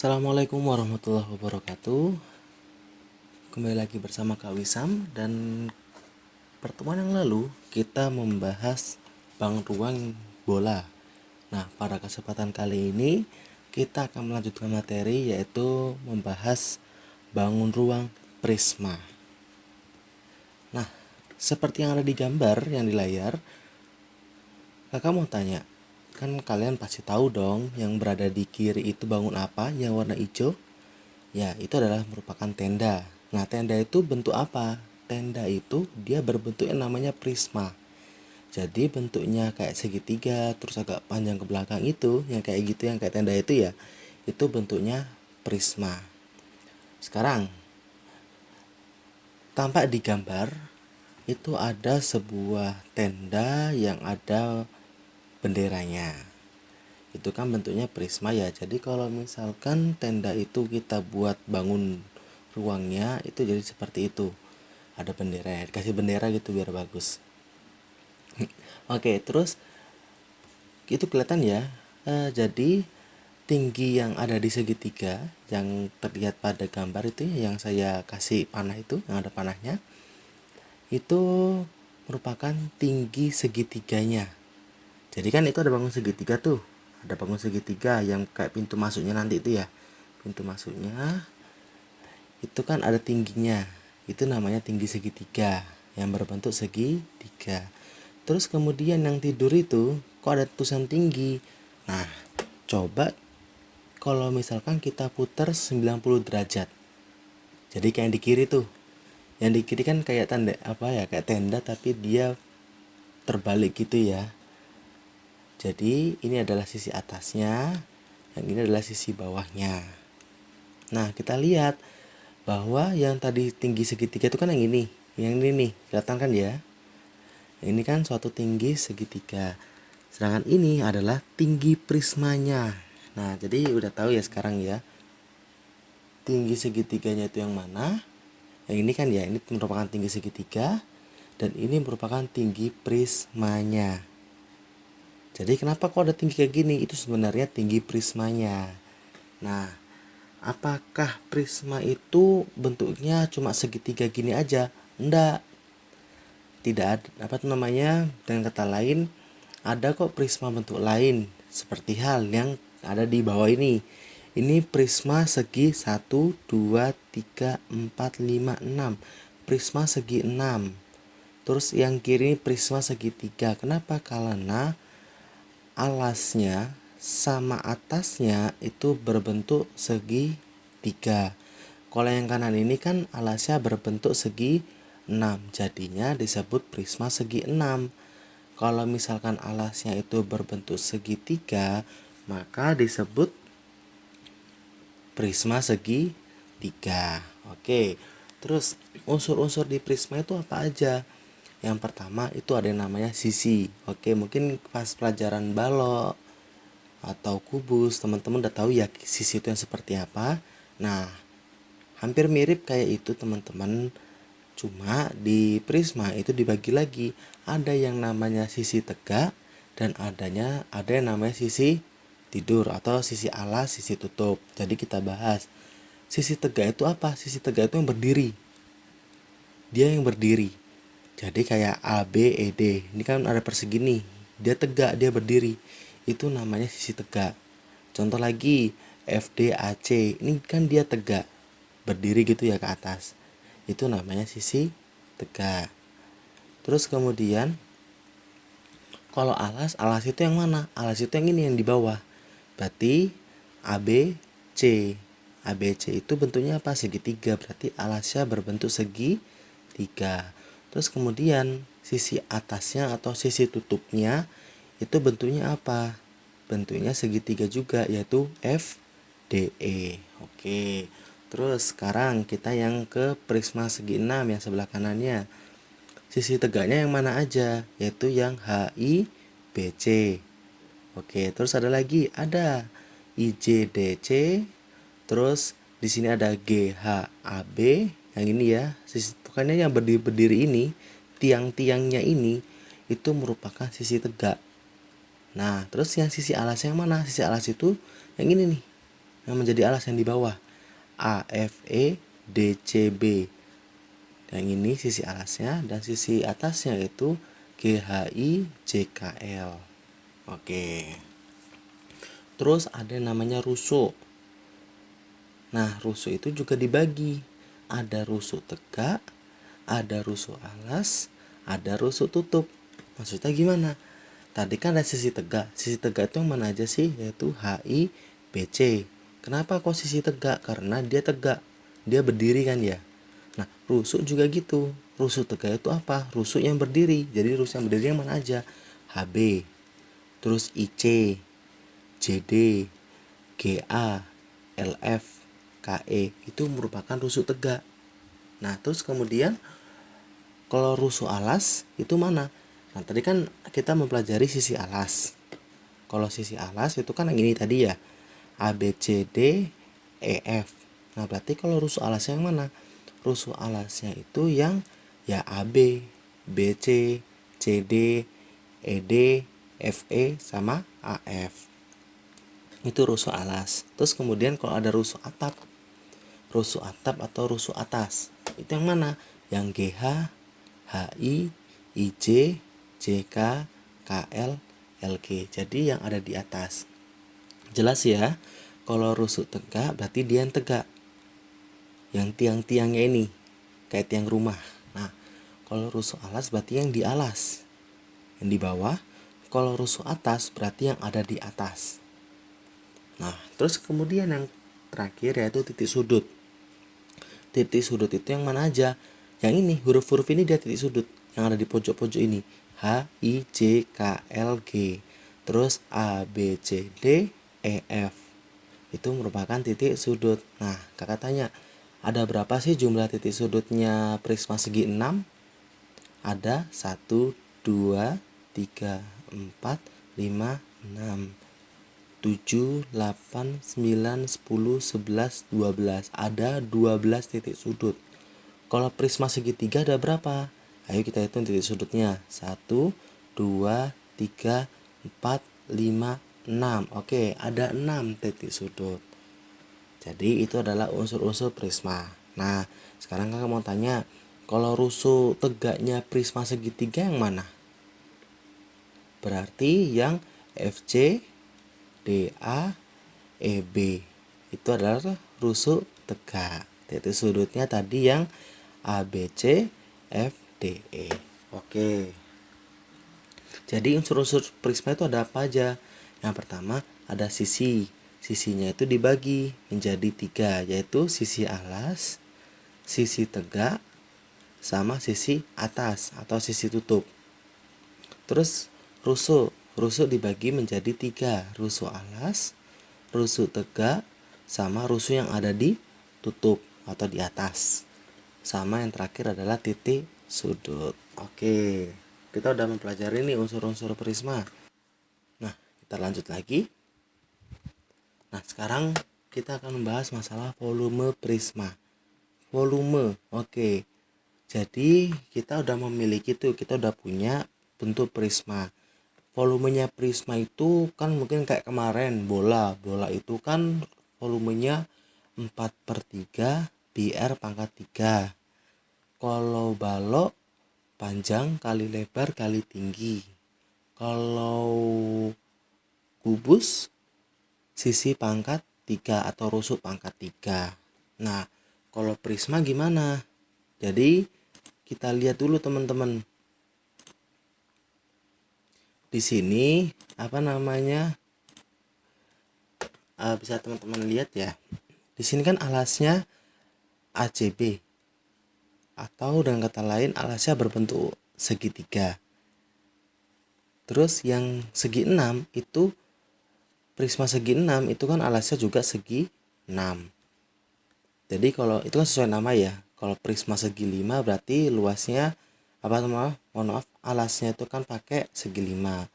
Assalamualaikum warahmatullahi wabarakatuh. Kembali lagi bersama Kak Wisam. Dan pertemuan yang lalu kita membahas bangun ruang bola. Nah, pada kesempatan kali ini kita akan melanjutkan materi, yaitu membahas bangun ruang prisma. Nah, seperti yang ada di gambar yang di layar, kakak mau tanya, kan kalian pasti tahu dong yang berada di kiri itu bangun apa yang warna hijau? Ya, itu adalah merupakan tenda. Nah, tenda itu bentuk apa? Tenda itu dia berbentuk yang namanya prisma. Jadi bentuknya kayak segitiga, terus agak panjang ke belakang itu, yang kayak gitu, yang kayak tenda itu ya. Itu bentuknya prisma. Sekarang, tampak di gambar itu ada sebuah tenda yang ada benderanya. Itu kan bentuknya prisma ya. Jadi kalau misalkan tenda itu kita buat bangun ruangnya, itu jadi seperti itu. Ada bendera, kasih bendera gitu biar bagus. Oke, terus itu kelihatan ya. Jadi tinggi yang ada di segitiga yang terlihat pada gambar itu ya, yang saya kasih panah itu, yang ada panahnya, itu merupakan tinggi segitiganya. Jadi kan itu ada bangun segitiga tuh. Ada bangun segitiga yang kayak pintu masuknya nanti itu ya. Pintu masuknya itu kan ada tingginya. Itu namanya tinggi segitiga yang berbentuk segitiga. Terus kemudian yang tidur itu kok ada tulisan tinggi. Nah, coba kalau misalkan kita putar 90 derajat. Jadi kayak yang di kiri tuh. Yang di kiri kan kayak tanda apa ya? Kayak tenda tapi dia terbalik gitu ya. Jadi ini adalah sisi atasnya, yang ini adalah sisi bawahnya. Nah, kita lihat bahwa yang tadi tinggi segitiga itu kan yang ini nih, kelihatan kan ya? Ini kan suatu tinggi segitiga. Sedangkan ini adalah tinggi prismanya. Nah, jadi udah tahu ya sekarang ya. Tinggi segitiganya itu yang mana? Yang ini kan ya, ini merupakan tinggi segitiga. Dan ini merupakan tinggi prismanya. Jadi kenapa kok ada tinggi kayak gini? Itu sebenarnya tinggi prismanya. Nah, apakah prisma itu bentuknya cuma segitiga gini aja? Enggak. Tidak ada, apa tuh namanya? Dengan kata lain, ada kok prisma bentuk lain, seperti hal yang ada di bawah ini. Ini prisma segi 1, 2, 3, 4, 5, 6. Prisma segi 6. Terus yang kiri ini prisma segitiga. Kenapa? Karena alasnya sama atasnya itu berbentuk segitiga. Kalau yang kanan ini kan alasnya berbentuk segi 6, jadinya disebut prisma segi 6. Kalau misalkan alasnya itu berbentuk segitiga, maka disebut prisma segitiga. Oke. Terus unsur-unsur di prisma itu apa aja? Yang pertama itu ada yang namanya sisi. Oke, mungkin pas pelajaran balok atau kubus teman-teman udah tahu ya sisi itu yang seperti apa. Nah, hampir mirip kayak itu teman-teman. Cuma di prisma itu dibagi lagi. Ada yang namanya sisi tegak dan ada yang namanya sisi tidur atau sisi alas, sisi tutup. Jadi kita bahas. Sisi tegak itu apa? Sisi tegak itu yang berdiri. Dia yang berdiri. Jadi kayak A, B, E, D. Ini kan ada persegi nih. Dia tegak, dia berdiri. Itu namanya sisi tegak. Contoh lagi, F, D, A, C. Ini kan dia tegak. Berdiri gitu ya ke atas. Itu namanya sisi tegak. Terus kemudian, kalau alas itu yang mana? Alas itu yang ini, yang di bawah. Berarti A, B, C. A, B, C itu bentuknya apa? Segitiga. Berarti alasnya berbentuk segitiga. Terus kemudian sisi atasnya atau sisi tutupnya itu bentuknya apa? Bentuknya segitiga juga, yaitu F, D, E. Oke. Terus sekarang kita yang ke prisma segi 6 yang sebelah kanannya. Sisi tegaknya yang mana aja? Yaitu yang H, I, B, C. Oke, terus ada lagi, ada I, J, D, C. Terus di sini ada G, H, A, B. Yang ini ya, sisi tukangnya yang berdiri ini, tiang-tiangnya ini itu merupakan sisi tegak. Nah, terus yang sisi alasnya yang mana? Sisi alas itu yang ini nih. yang menjadi alas yang di bawah. AFE DCB. Yang ini sisi alasnya, dan sisi atasnya itu GHI JKL. Oke. Terus ada yang namanya rusuk. Nah, rusuk itu juga dibagi. Ada rusuk tegak, ada rusuk alas, ada rusuk tutup. Maksudnya gimana? Tadi kan ada sisi tegak. Sisi tegak itu yang mana aja sih? Yaitu HI BC. Kenapa kok sisi tegak? Karena dia tegak. Dia berdiri kan ya. Nah, rusuk juga gitu. Rusuk tegak itu apa? Rusuk yang berdiri. Jadi rusuk yang berdiri yang mana aja? HB, terus IC, JD, GA, LF, KE. Itu merupakan rusuk tegak. Nah, terus kemudian kalau rusuk alas itu mana? Nah, tadi kan kita mempelajari sisi alas. Kalau sisi alas itu kan yang ini tadi ya. A, B, C, D, E, F. Nah, berarti kalau rusuk alasnya yang mana? Rusuk alasnya itu yang ya AB, BC, CD, ED, FE sama AF. Itu rusuk alas. Terus kemudian kalau ada rusuk atap atau rusuk atas, itu yang mana? Yang GH, HI, IJ, JK, KL, LG. Jadi yang ada di atas. Jelas ya? Kalau rusuk tegak berarti dia yang tegak. Yang tiang-tiangnya ini kayak tiang rumah. Nah, kalau rusuk alas berarti yang di alas. Yang di bawah. Kalau rusuk atas berarti yang ada di atas. Nah, terus kemudian yang terakhir yaitu titik sudut. Titik sudut itu yang mana aja? Yang ini, huruf-huruf ini dia titik sudut yang ada di pojok-pojok ini. H, I, J, K, L, G. Terus A, B, C, D, E, F. Itu merupakan titik sudut. Nah, kakak tanya, ada berapa sih jumlah titik sudutnya prisma segi 6? Ada 1, 2, 3, 4, 5, 6, 7, 8, 9, 10, 11, 12. Ada 12 titik sudut. Kalau prisma segitiga ada berapa? Ayo kita hitung titik sudutnya. 1, 2, 3, 4, 5, 6. Oke, ada 6 titik sudut. Jadi itu adalah unsur-unsur prisma. Nah, sekarang kakak mau tanya, kalau rusuk tegaknya prisma segitiga yang mana? Berarti yang FC, DA, EB. Itu adalah rusuk tegak. Titik sudutnya tadi yang ABC, FDE. Oke. Jadi unsur-unsur prisma itu ada apa aja? Yang pertama ada sisi. Sisinya itu dibagi menjadi 3, yaitu sisi alas, sisi tegak, sama sisi atas atau sisi tutup. Terus rusuk. Rusuk dibagi menjadi 3, rusuk alas, rusuk tegak, sama rusuk yang ada di tutup atau di atas. Sama yang terakhir adalah titik sudut. Oke, kita udah mempelajari nih unsur-unsur prisma. Nah, kita lanjut lagi. Nah, sekarang kita akan membahas masalah volume prisma. Volume, oke. Jadi kita udah memiliki tuh, kita udah punya bentuk prisma. Volumenya prisma itu kan mungkin kayak kemarin bola itu kan volumenya 4/3 pi r pangkat 3. Kalau balok panjang kali lebar kali tinggi. Kalau kubus sisi pangkat 3 atau rusuk pangkat 3. Nah, kalau prisma gimana? Jadi kita lihat dulu teman-teman. Di sini apa namanya? Bisa teman-teman lihat ya. Di sini kan alasnya ACB, atau dengan kata lain alasnya berbentuk segitiga. Terus yang segi 6 itu prisma segi 6 itu kan alasnya juga segi 6. Jadi kalau itu kan sesuai nama ya. Kalau prisma segi 5 berarti luasnya apa teman? Mohon maaf, alasnya itu kan pakai segi 5.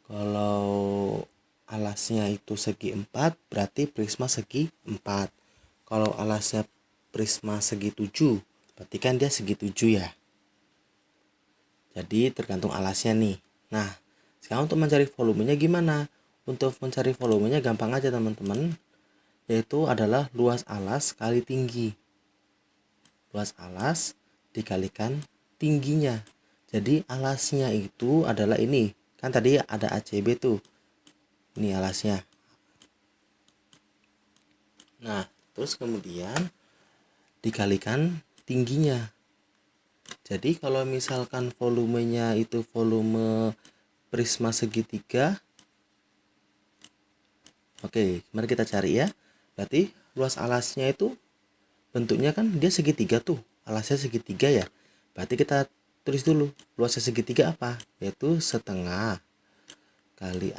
Kalau alasnya itu segi 4 berarti prisma segi 4. Kalau alasnya prisma segi 7 berarti kan dia segi 7 ya. Jadi tergantung alasnya nih. Nah, sekarang untuk mencari volumenya gimana? Untuk mencari volumenya gampang aja teman-teman. yaitu adalah luas alas kali tinggi. Luas alas dikalikan tingginya. Jadi alasnya itu adalah ini. Kan tadi ada ACB tuh. Ini alasnya. Nah, terus kemudian dikalikan tingginya. Jadi kalau misalkan volumenya itu volume prisma segitiga. Oke, mari kita cari ya. Berarti luas alasnya itu bentuknya kan dia segitiga tuh, alasnya segitiga ya. Berarti kita tulis dulu luasnya segitiga apa, yaitu setengah kali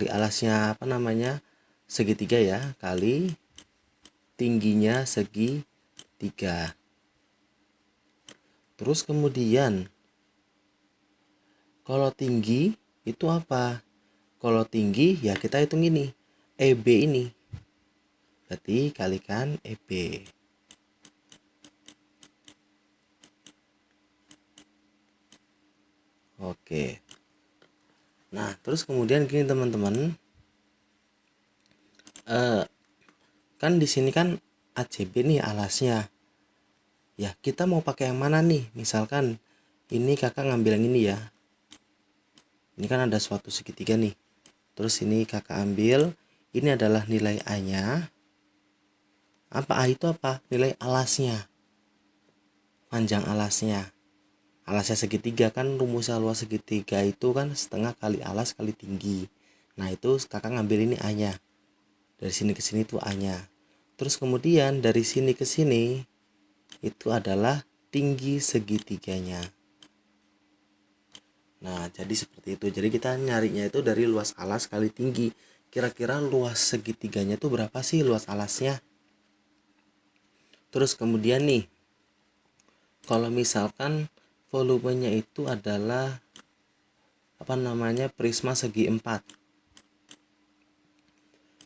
alasnya apa namanya, segitiga ya, kali tingginya segitiga. Terus kemudian kalau tinggi itu apa? Kalau tinggi ya kita hitung ini EB ini, berarti kalikan EB. Oke. Nah, terus kemudian gini teman-teman, kan di sini kan ACB nih alasnya. Ya, kita mau pakai yang mana nih? Misalkan ini kakak ngambil yang ini ya. Ini kan ada suatu segitiga nih. Terus ini kakak ambil, ini adalah nilai A-nya. Apa A itu apa? Nilai alasnya. Panjang alasnya. Alasnya segitiga kan, rumusnya luas segitiga itu kan setengah kali alas kali tinggi. Nah, itu kakak ngambil ini A-nya. Dari sini ke sini itu A-nya. Terus kemudian dari sini ke sini itu adalah tinggi segitiganya. Nah, jadi seperti itu. Jadi kita nyarinya itu dari luas alas kali tinggi. Kira-kira luas segitiganya itu berapa sih luas alasnya? Terus kemudian nih, kalau misalkan volumenya itu adalah apa namanya, prisma segi 4.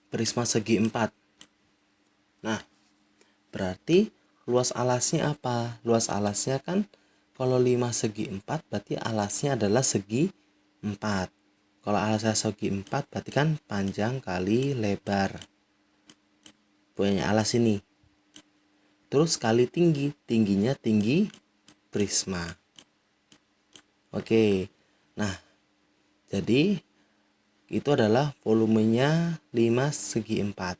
Prisma segi 4. Nah, berarti luas alasnya apa? Luas alasnya kan kalau 5 segi 4 berarti alasnya adalah segi 4. Kalau alasnya segi 4 berarti kan panjang kali lebar punya alas ini. Terus kali tinggi, tingginya tinggi prisma. Oke. Nah, jadi itu adalah volumenya 5 segi 4.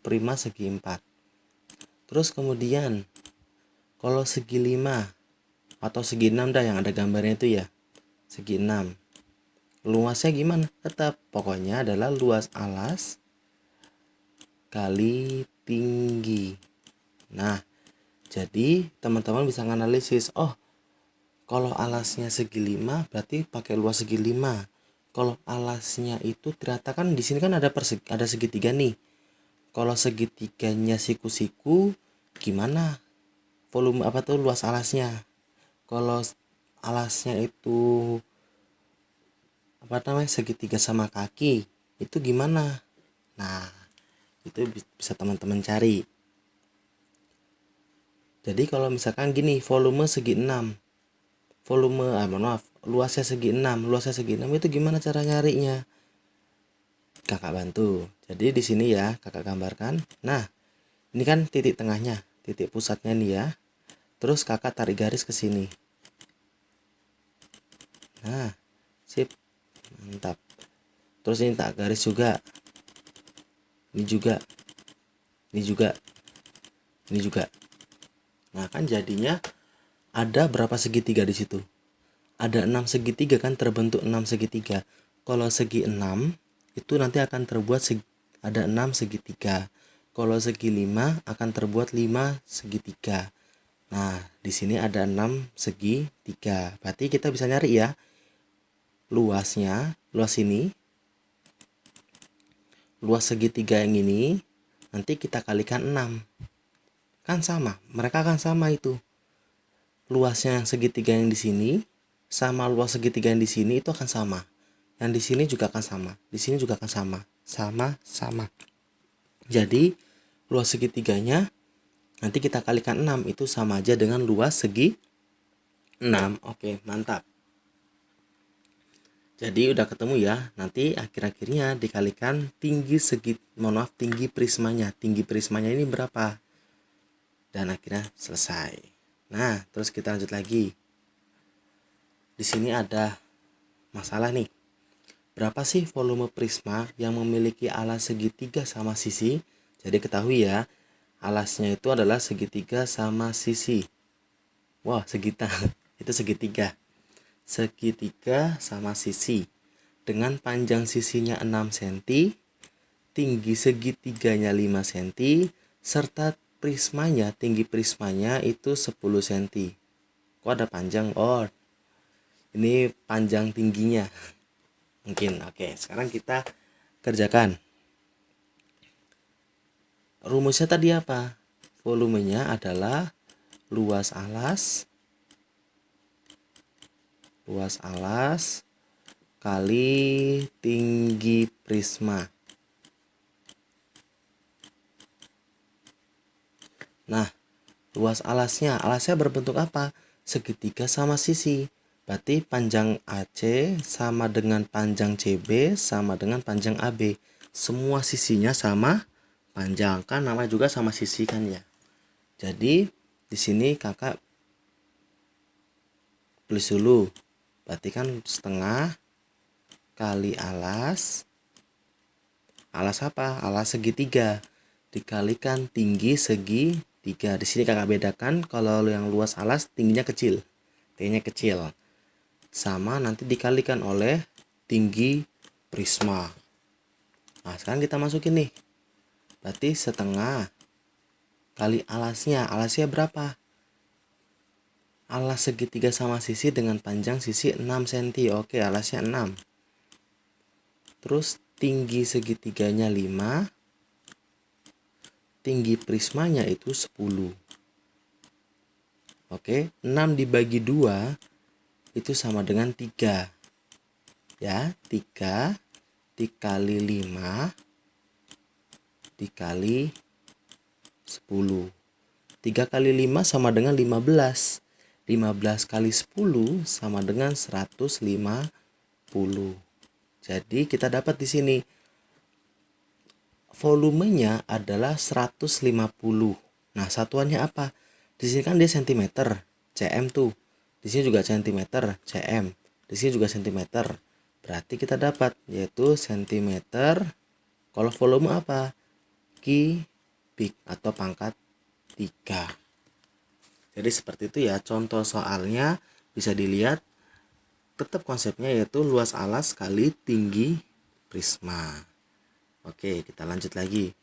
Prima segi 4. Terus kemudian kalau segi 5 atau segi 6 dah yang ada gambarnya itu ya. Segi 6. Luasnya gimana? Tetap pokoknya adalah luas alas kali tinggi. Nah, jadi teman-teman bisa menganalisis, oh, kalau alasnya segi 5 berarti pakai luas segi 5. Kalau alasnya itu ternyata kan di sini kan ada segitiga nih. Kalau segitiganya siku-siku gimana? Volume apa tuh luas alasnya? Kalau alasnya itu apa namanya, segitiga sama kaki, itu gimana? Nah, itu bisa teman-teman cari. Jadi kalau misalkan gini, volume segi 6. Luasnya segi 6. Luasnya segi 6 itu gimana cara nyarinya? Kakak bantu. Jadi di sini ya, kakak gambarkan. Nah, ini kan titik tengahnya, titik pusatnya nih ya. Terus kakak tarik garis ke sini. Nah, sip. Mantap. Terus ini tak garis juga. Ini juga. Ini juga. Ini juga. Nah, kan jadinya ada berapa segitiga di situ? Ada 6 segitiga kan, terbentuk 6 segitiga. Kalau segi 6 itu nanti akan terbuat ada 6 segitiga. Kalau segi 5 akan terbuat 5 segitiga. Nah, di sini ada 6 segitiga. Berarti kita bisa nyari ya. Luasnya, luas ini. Luas segitiga yang ini nanti kita kalikan 6. Kan sama, mereka kan sama itu. Luasnya yang segitiga yang di sini sama luas segitiga yang di sini itu akan sama. Yang di sini juga akan sama, di sini juga akan sama. Sama. Jadi luas segitiganya nanti kita kalikan 6, itu sama aja dengan luas segi 6. Oke, mantap. Jadi udah ketemu ya. Nanti akhir-akhirnya dikalikan tinggi prismanya. Tinggi prismanya ini berapa? Dan akhirnya selesai. Nah, terus kita lanjut lagi. Di sini ada masalah nih. Berapa sih volume prisma yang memiliki alas segitiga sama sisi? Jadi ketahui ya, alasnya itu adalah segitiga sama sisi. Wah, itu segitiga. Segitiga sama sisi. Dengan panjang sisinya 6 cm, tinggi segitiganya 5 cm, serta tinggi prismanya itu 10 cm. Kok ada panjang? Oh, ini panjang tingginya. Mungkin. Oke, sekarang kita kerjakan. Rumusnya tadi apa? Volumenya adalah luas alas kali tinggi prisma. Nah, luas alasnya berbentuk apa? Segitiga sama sisi. Berarti panjang AC sama dengan panjang CB sama dengan panjang AB. Semua sisinya sama panjang, kan namanya juga sama sisi kan ya. Jadi di sini kakak tulis dulu. Berarti kan setengah kali alas apa? Alas segitiga dikalikan tinggi segitiga. Di sini kakak bedakan, kalau yang luas alas tingginya kecil, T-nya kecil, sama nanti dikalikan oleh tinggi prisma. Nah, sekarang kita masukin nih. Berarti setengah kali alasnya berapa? Alas segitiga sama sisi dengan panjang sisi 6 cm. Oke, alasnya 6. Terus tinggi segitiganya 5. Tinggi prismanya itu 10. Oke, 6 dibagi 2 itu sama dengan 3. Ya, 3 dikali 5 dikali 10. 3 kali 5 sama dengan 15. 15 kali 10 sama dengan 150. Jadi kita dapat di sini volumenya adalah 150. Nah, satuannya apa? Di sini kan dia cm, cm tuh. Di sini juga cm, cm. Di sini juga cm. Berarti kita dapat yaitu cm. Kalau volume apa? Kubik atau pangkat 3. Jadi seperti itu ya contoh soalnya, bisa dilihat tetap konsepnya yaitu luas alas kali tinggi prisma. Oke, kita lanjut lagi.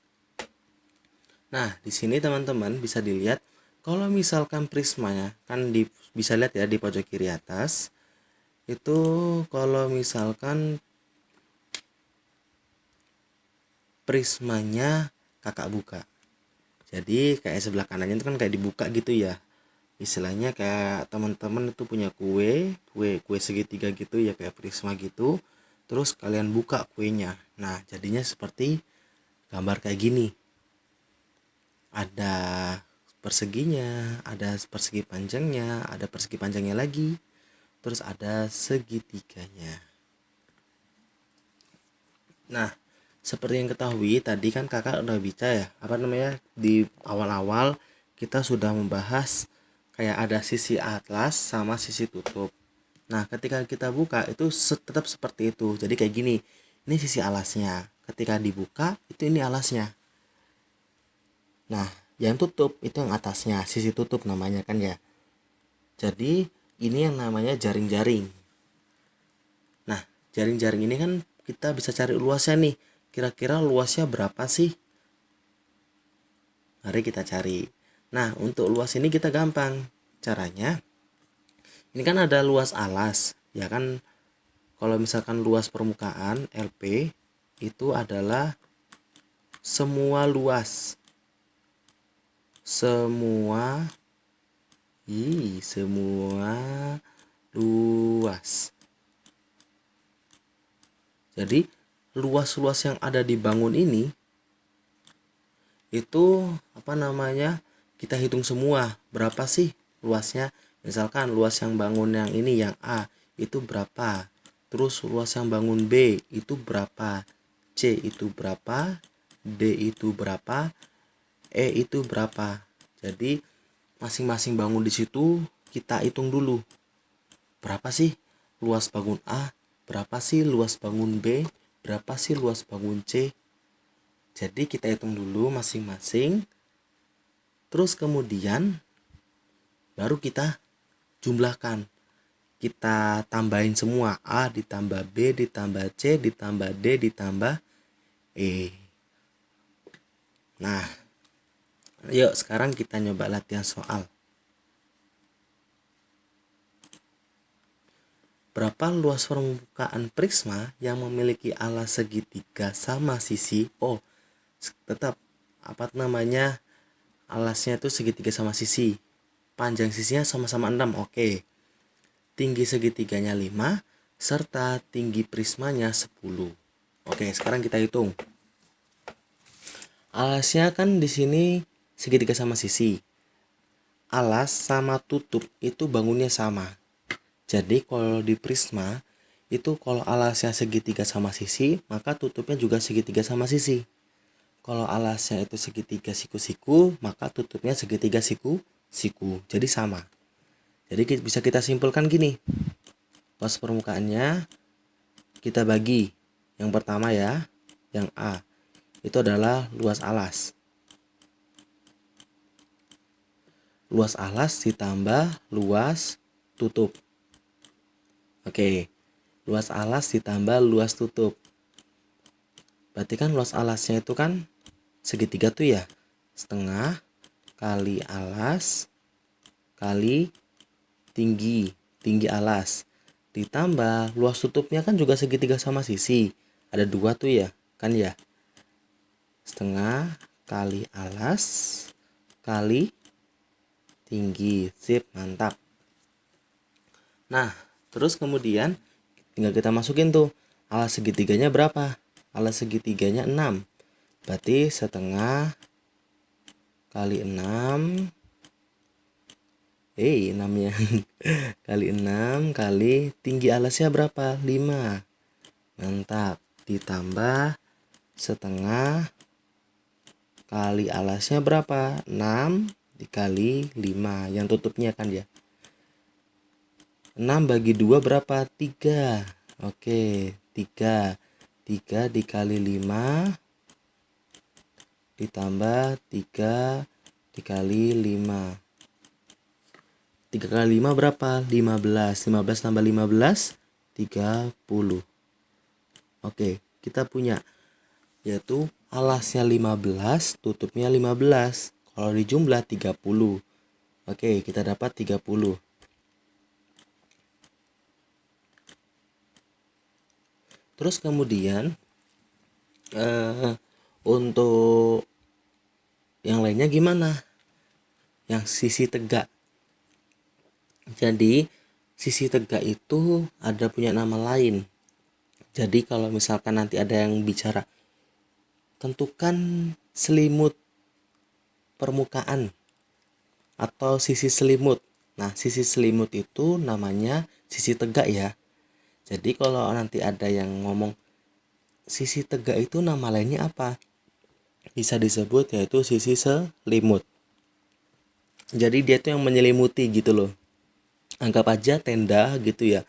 Nah, di sini teman-teman bisa dilihat kalau misalkan prismanya kan bisa lihat ya di pojok kiri atas. Itu kalau misalkan prismanya kakak buka. Jadi kayak sebelah kanannya itu kan kayak dibuka gitu ya. Istilahnya kayak teman-teman itu punya kue segitiga gitu ya, kayak prisma gitu. Terus kalian buka kuenya. Nah, jadinya seperti gambar kayak gini. Ada perseginya, ada persegi panjangnya, ada persegi panjangnya lagi. Terus ada segitiganya. Nah, seperti yang ketahui tadi kan kakak udah bicara ya, di awal-awal kita sudah membahas kayak ada sisi atlas sama sisi tutup. Nah, ketika kita buka itu tetap seperti itu. Jadi kayak gini, ini sisi alasnya. Ketika dibuka itu ini alasnya. Nah, yang tutup itu yang atasnya, sisi tutup namanya kan ya. Jadi ini yang namanya jaring-jaring. Nah, jaring-jaring ini kan kita bisa cari luasnya nih. Kira-kira luasnya berapa sih? Mari kita cari. Nah, untuk luas ini kita gampang. Caranya, ini kan ada luas alas, ya kan? Kalau misalkan luas permukaan LP itu adalah semua luas. Semua luas. Jadi, luas-luas yang ada di bangun ini itu kita hitung semua berapa sih luasnya. Misalkan luas yang bangun yang ini yang A itu berapa, Terus luas yang bangun B itu berapa? C itu berapa? D itu berapa? E itu berapa? Jadi masing-masing bangun di situ kita hitung dulu. Berapa sih luas bangun A? Berapa sih luas bangun B? Berapa sih luas bangun C? Jadi kita hitung dulu masing-masing. Terus kemudian baru kita jumlahkan. Kita tambahin semua. A ditambah B ditambah C ditambah D ditambah E. Nah, yuk sekarang kita nyoba latihan soal. Berapa luas permukaan prisma yang memiliki alas segitiga sama sisi? Oh, tetap alasnya itu segitiga sama sisi. Panjang sisinya sama-sama 6. Oke. Tinggi segitiganya 5 serta tinggi prismanya 10. Oke, sekarang kita hitung. Alasnya kan di sini segitiga sama sisi. Alas sama tutup itu bangunnya sama. Jadi kalau di prisma itu kalau alasnya segitiga sama sisi, maka tutupnya juga segitiga sama sisi. Kalau alasnya itu segitiga siku-siku, maka tutupnya segitiga siku-siku. Jadi sama. Jadi bisa kita simpulkan gini. Luas permukaannya kita bagi. Yang pertama ya, yang A. Itu adalah luas alas. Luas alas ditambah luas tutup. Oke, luas alas ditambah luas tutup. Berarti kan luas alasnya itu kan segitiga tuh ya. Setengah kali alas kali tinggi alas. Ditambah luas tutupnya kan juga segitiga sama sisi. Ada 2 tuh ya, kan ya. Setengah kali alas kali tinggi. Sip, mantap. Nah, terus kemudian tinggal kita masukin tuh alas segitiganya berapa? Alas segitiganya 6. Berarti setengah kali 6 6 ya. Kali 6 kali tinggi alasnya berapa? 5. Mantap. Ditambah setengah kali alasnya berapa? 6 dikali 5. Yang tutupnya kan ya. 6 bagi 2 berapa? 3. Oke, 3 dikali 5 ditambah 3 dikali 5. 3 kali 5 berapa? 15. 15 tambah 15 30. Oke, kita punya yaitu alasnya 15, tutupnya 15. Kalau dijumlah 30. Oke, kita dapat 30. Terus kemudian untuk yang lainnya gimana? Yang sisi tegak. Jadi sisi tegak itu ada punya nama lain. Jadi kalau misalkan nanti ada yang bicara tentukan selimut permukaan atau sisi selimut. Nah, sisi selimut itu namanya sisi tegak ya. Jadi kalau nanti ada yang ngomong sisi tegak itu nama lainnya apa? Bisa disebut yaitu sisi selimut. Jadi dia tuh yang menyelimuti gitu loh. Anggap aja tenda gitu ya.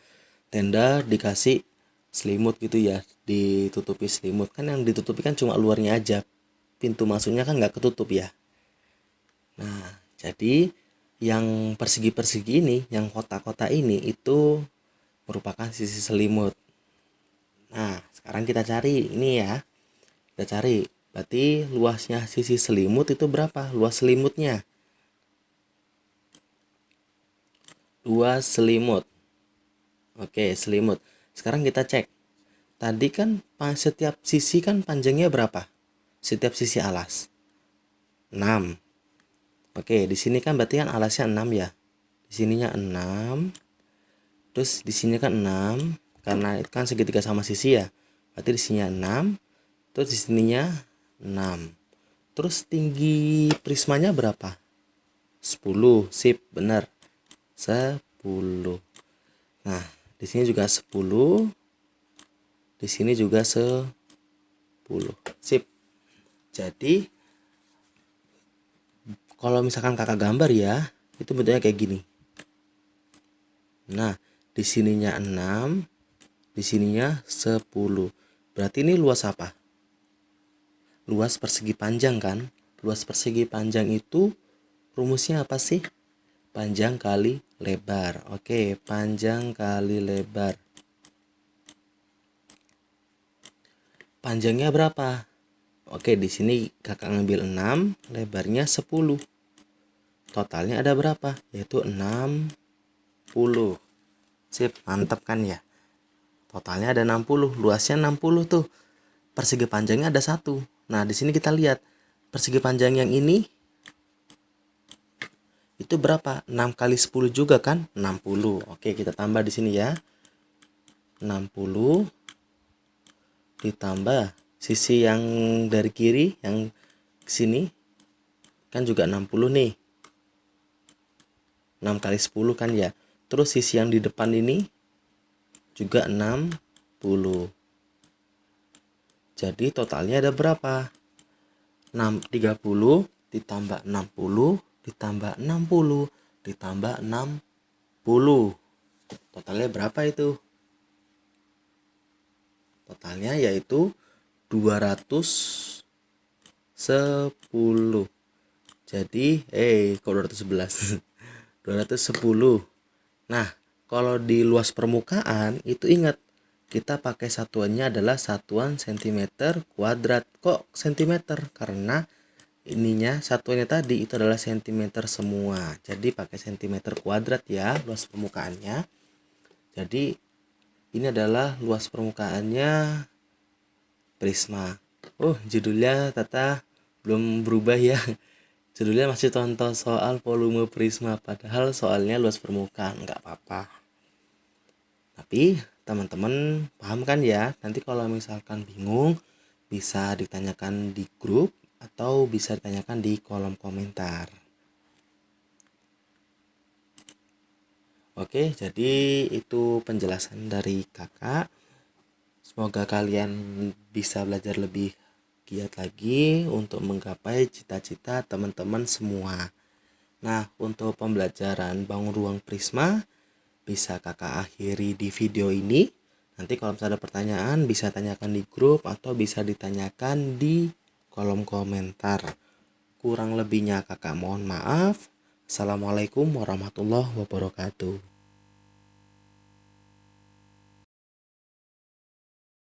Tenda dikasih selimut gitu ya, ditutupi selimut. Kan yang ditutupi kan cuma luarnya aja. Pintu masuknya kan nggak ketutup ya. Nah, jadi yang persegi-persegi ini, yang kotak-kotak ini itu merupakan sisi selimut. Nah, sekarang kita cari ini ya. Kita cari. Berarti luasnya sisi selimut itu berapa? Luas selimutnya. Luas selimut. Oke, selimut. Sekarang kita cek. Tadi kan setiap sisi kan panjangnya berapa? Setiap sisi alas. 6. Oke, di sini kan berarti kan alasnya 6 ya. Di sininya 6. Terus di sini kan 6 karena itu kan segitiga sama sisi ya. Berarti di sininya 6. Terus di sininya 6. Terus tinggi prismanya berapa? 10. Sip, benar. 10. Nah, di sini juga 10. di sini juga 10. Sip. Jadi kalau misalkan kakak gambar ya, itu bentuknya kayak gini. Nah, di sininya 6, di sininya 10. Berarti ini luas apa? Luas persegi panjang kan? Luas persegi panjang itu rumusnya apa sih? Panjang kali lebar. Oke, panjang kali lebar. Panjangnya berapa? Oke, di sini kakak ngambil 6, lebarnya 10. Totalnya ada berapa? Yaitu 60. Sip, mantap kan ya? Totalnya ada 60, luasnya 60 tuh. Persegi panjangnya ada 1. Nah, di sini kita lihat persegi panjang yang ini itu berapa? 6 kali 10 juga kan? 60. Oke, kita tambah di sini ya. 60 ditambah sisi yang dari kiri yang sini kan juga 60 nih. 6 kali 10 kan ya. Terus sisi yang di depan ini juga 60. Jadi totalnya ada berapa? 30 ditambah 60 ditambah 60 ditambah 60. Totalnya berapa itu? Totalnya yaitu 210. Jadi, kok 211? 210. Nah, kalau di luas permukaan itu ingat kita pakai satuannya adalah satuan cm kuadrat. Kok cm? Karena ininya satuannya tadi itu adalah cm semua. Jadi pakai cm kuadrat ya luas permukaannya. Jadi ini adalah luas permukaannya prisma. Judulnya Tata belum berubah ya. Judulnya masih tonton soal volume prisma, padahal soalnya luas permukaan, nggak apa-apa. Tapi teman-teman paham kan ya? Nanti kalau misalkan bingung bisa ditanyakan di grup atau bisa ditanyakan di kolom komentar. Oke, jadi itu penjelasan dari kakak. Semoga kalian bisa belajar lebih giat lagi untuk menggapai cita-cita teman-teman semua. Nah, untuk pembelajaran bangun ruang prisma bisa kakak akhiri di video ini. Nanti kalau misalnya ada pertanyaan bisa tanyakan di grup atau bisa ditanyakan di kolom komentar. Kurang lebihnya kakak mohon maaf. Assalamualaikum warahmatullahi wabarakatuh.